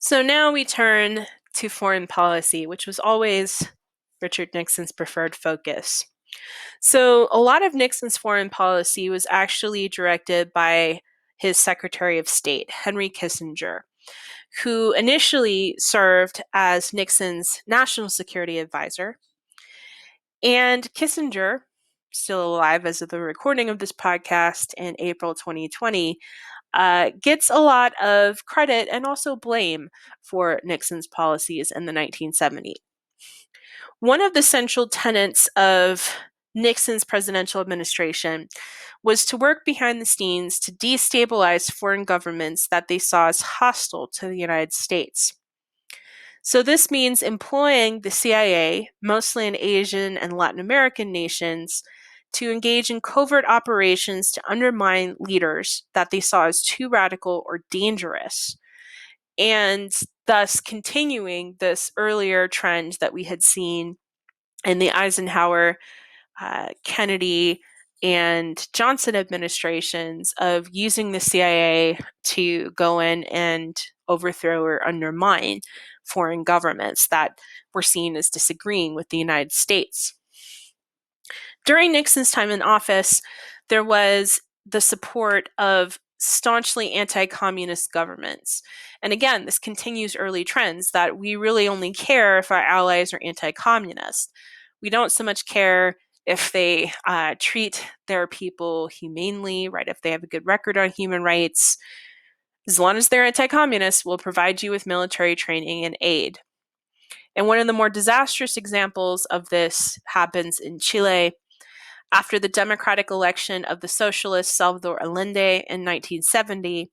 So now we turn to foreign policy, which was always Richard Nixon's preferred focus. So a lot of Nixon's foreign policy was actually directed by his Secretary of State, Henry Kissinger, who initially served as Nixon's national security advisor. And Kissinger, still alive as of the recording of this podcast in April 2020, gets a lot of credit and also blame for Nixon's policies in the 1970s. One of the central tenets of Nixon's presidential administration was to work behind the scenes to destabilize foreign governments that they saw as hostile to the United States. So this means employing the CIA, mostly in Asian and Latin American nations, to engage in covert operations to undermine leaders that they saw as too radical or dangerous, and thus continuing this earlier trend that we had seen in the Eisenhower, Kennedy, and Johnson administrations of using the CIA to go in and overthrow or undermine foreign governments that were seen as disagreeing with the United States. During Nixon's time in office, there was the support of staunchly anti-communist governments. And again, this continues early trends that we really only care if our allies are anti-communist. We don't so much care if they treat their people humanely, right? If they have a good record on human rights. As long as they're anti-communist, we'll provide you with military training and aid. And one of the more disastrous examples of this happens in Chile. After the democratic election of the socialist Salvador Allende in 1970,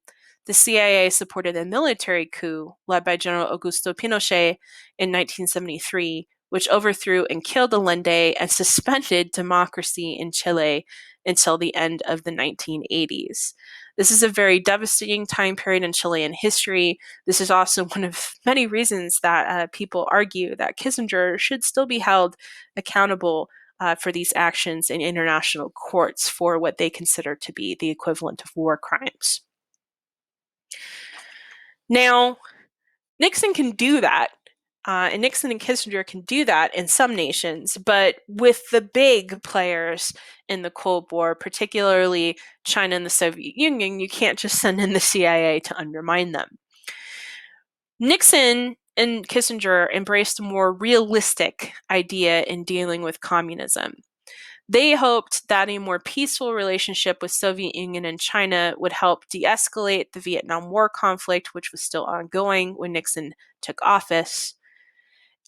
the CIA supported a military coup led by General Augusto Pinochet in 1973, which overthrew and killed Allende and suspended democracy in Chile until the end of the 1980s. This is a very devastating time period in Chilean history. This is also one of many reasons that people argue that Kissinger should still be held accountable for these actions in international courts for what they consider to be the equivalent of war crimes. Now, Nixon can do that, and Nixon and Kissinger can do that in some nations, but with the big players in the Cold War, particularly China and the Soviet Union, you can't just send in the CIA to undermine them. Nixon and Kissinger embraced a more realistic idea in dealing with communism. They hoped that a more peaceful relationship with Soviet Union and China would help de-escalate the Vietnam War conflict, which was still ongoing when Nixon took office.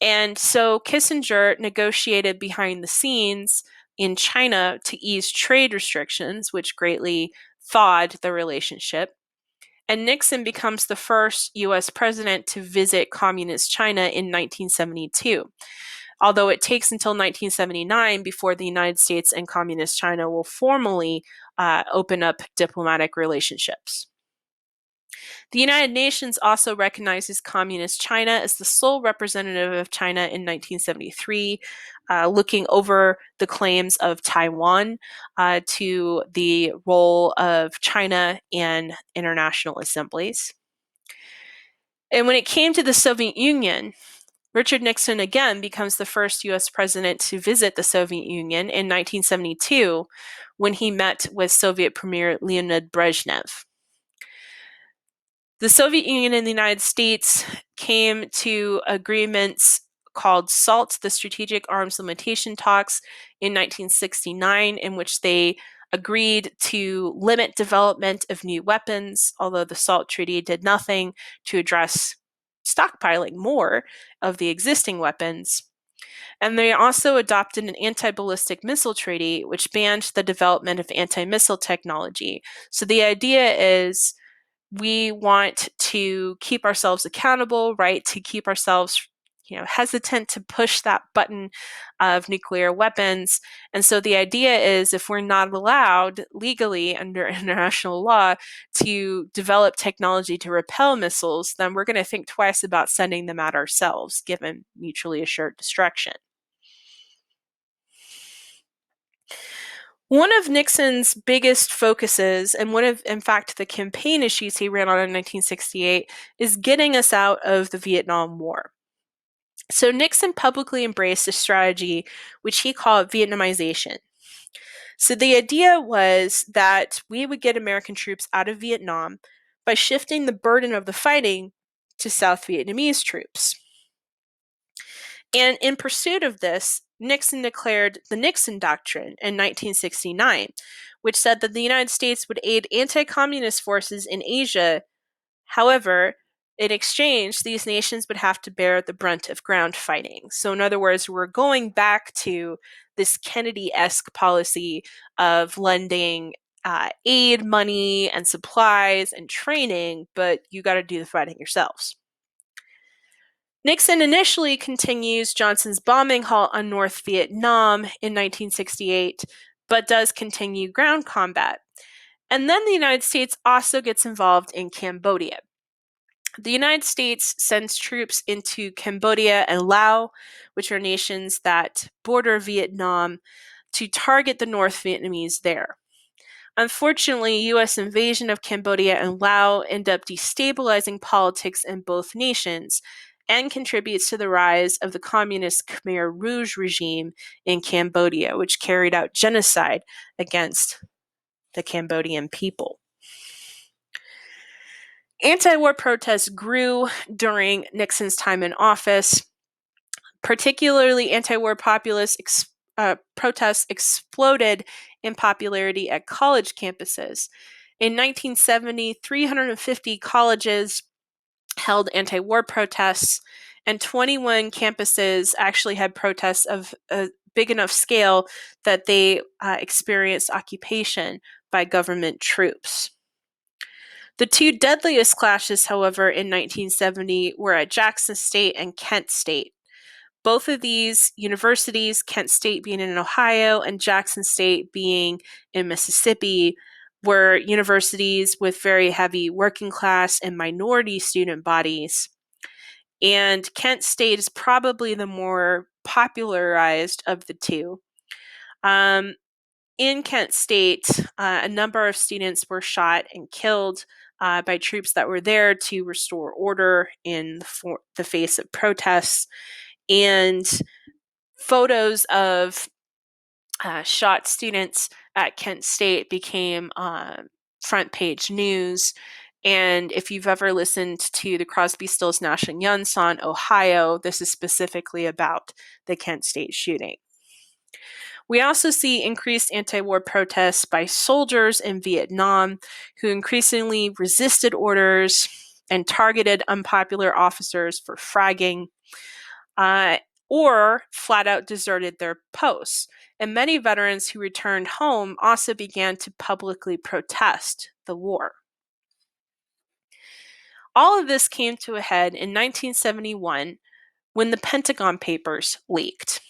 And so Kissinger negotiated behind the scenes in China to ease trade restrictions, which greatly thawed the relationship. And Nixon becomes the first US president to visit communist China in 1972. Although it takes until 1979 before the United States and Communist China will formally open up diplomatic relationships. The United Nations also recognizes Communist China as the sole representative of China in 1973, looking over the claims of Taiwan to the role of China in international assemblies. And when it came to the Soviet Union, Richard Nixon again becomes the first US president to visit the Soviet Union in 1972 when he met with Soviet Premier Leonid Brezhnev. The Soviet Union and the United States came to agreements called SALT, the Strategic Arms Limitation Talks, in 1969, in which they agreed to limit development of new weapons, although the SALT Treaty did nothing to address stockpiling more of the existing weapons. And they also adopted an anti-ballistic missile treaty, which banned the development of anti-missile technology. So the idea is we want to keep ourselves accountable, right? To keep ourselves, hesitant to push that button of nuclear weapons. And so the idea is if we're not allowed legally under international law to develop technology to repel missiles, then we're going to think twice about sending them out ourselves, given mutually assured destruction. One of Nixon's biggest focuses, and one of, in fact, the campaign issues he ran on in 1968, is getting us out of the Vietnam War. So Nixon publicly embraced a strategy which he called Vietnamization. So the idea was that we would get American troops out of Vietnam by shifting the burden of the fighting to South Vietnamese troops. And in pursuit of this, Nixon declared the Nixon Doctrine in 1969, which said that the United States would aid anti-communist forces in Asia. However, in exchange, these nations would have to bear the brunt of ground fighting. So, in other words, we're going back to this Kennedy-esque policy of lending aid, money, and supplies and training, but you got to do the fighting yourselves. Nixon initially continues Johnson's bombing halt on North Vietnam in 1968, but does continue ground combat. And then the United States also gets involved in Cambodia. The United States sends troops into Cambodia and Laos, which are nations that border Vietnam, to target the North Vietnamese there. Unfortunately, U.S. invasion of Cambodia and Laos end up destabilizing politics in both nations and contributes to the rise of the communist Khmer Rouge regime in Cambodia, which carried out genocide against the Cambodian people. Anti-war protests grew during Nixon's time in office. Particularly, anti-war populist protests exploded in popularity at college campuses. In 1970, 350 colleges held anti-war protests, and 21 campuses actually had protests of a big enough scale that they experienced occupation by government troops. The two deadliest clashes, however, in 1970 were at Jackson State and Kent State. Both of these universities, Kent State being in Ohio and Jackson State being in Mississippi, were universities with very heavy working class and minority student bodies. And Kent State is probably the more popularized of the two. In Kent State, a number of students were shot and killed by troops that were there to restore order in the face of protests. And photos of shot students at Kent State became front page news. And if you've ever listened to the Crosby, Stills, Nash & Young song, Ohio, this is specifically about the Kent State shooting. We also see increased anti-war protests by soldiers in Vietnam who increasingly resisted orders and targeted unpopular officers for fragging, or flat out deserted their posts. And many veterans who returned home also began to publicly protest the war. All of this came to a head in 1971 when the Pentagon Papers leaked.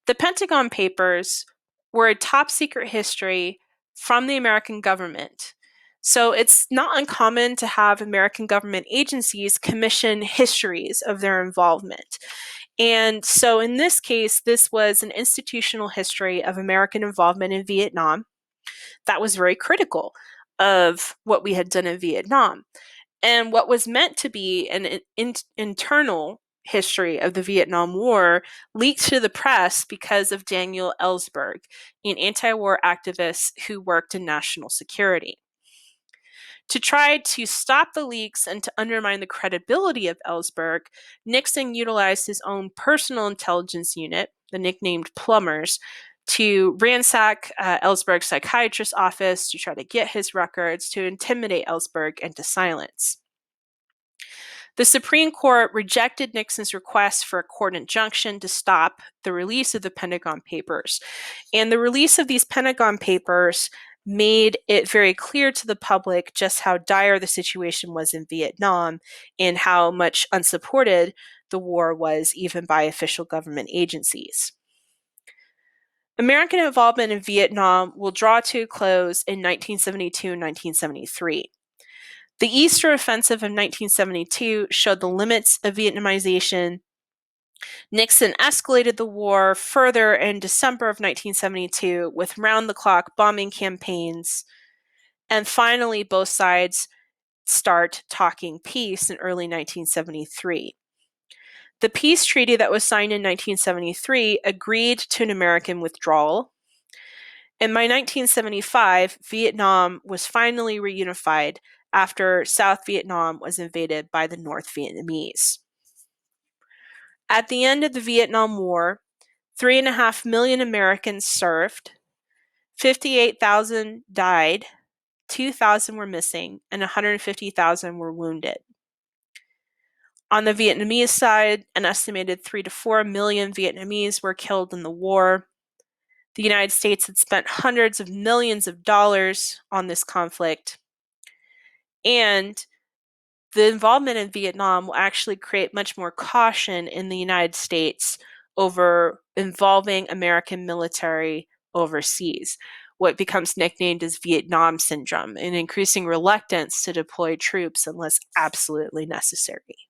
The Pentagon Papers were a top secret history from the American government. So it's not uncommon to have American government agencies commission histories of their involvement. And so in this case, this was an institutional history of American involvement in Vietnam that was very critical of what we had done in Vietnam. And what was meant to be an internal history of the Vietnam War leaked to the press because of Daniel Ellsberg, an anti-war activist who worked in national security. To try to stop the leaks and to undermine the credibility of Ellsberg, Nixon utilized his own personal intelligence unit, the nicknamed Plumbers, to ransack Ellsberg's psychiatrist's office to try to get his records, to intimidate Ellsberg into silence. The Supreme Court rejected Nixon's request for a court injunction to stop the release of the Pentagon Papers. And the release of these Pentagon Papers made it very clear to the public just how dire the situation was in Vietnam and how much unsupported the war was even by official government agencies. American involvement in Vietnam will draw to a close in 1972 and 1973. The Easter Offensive of 1972 showed the limits of Vietnamization, Nixon escalated the war further in December of 1972 with round-the-clock bombing campaigns, and finally both sides start talking peace in early 1973. The peace treaty that was signed in 1973 agreed to an American withdrawal. And by 1975, Vietnam was finally reunified after South Vietnam was invaded by the North Vietnamese. At the end of the Vietnam War, 3.5 million Americans served, 58,000 died, 2,000 were missing, and 150,000 were wounded. On the Vietnamese side, an estimated 3 to 4 million Vietnamese were killed in the war. The United States had spent hundreds of millions of dollars on this conflict, and the involvement in Vietnam will actually create much more caution in the United States over involving American military overseas, what becomes nicknamed as Vietnam Syndrome, an increasing reluctance to deploy troops unless absolutely necessary.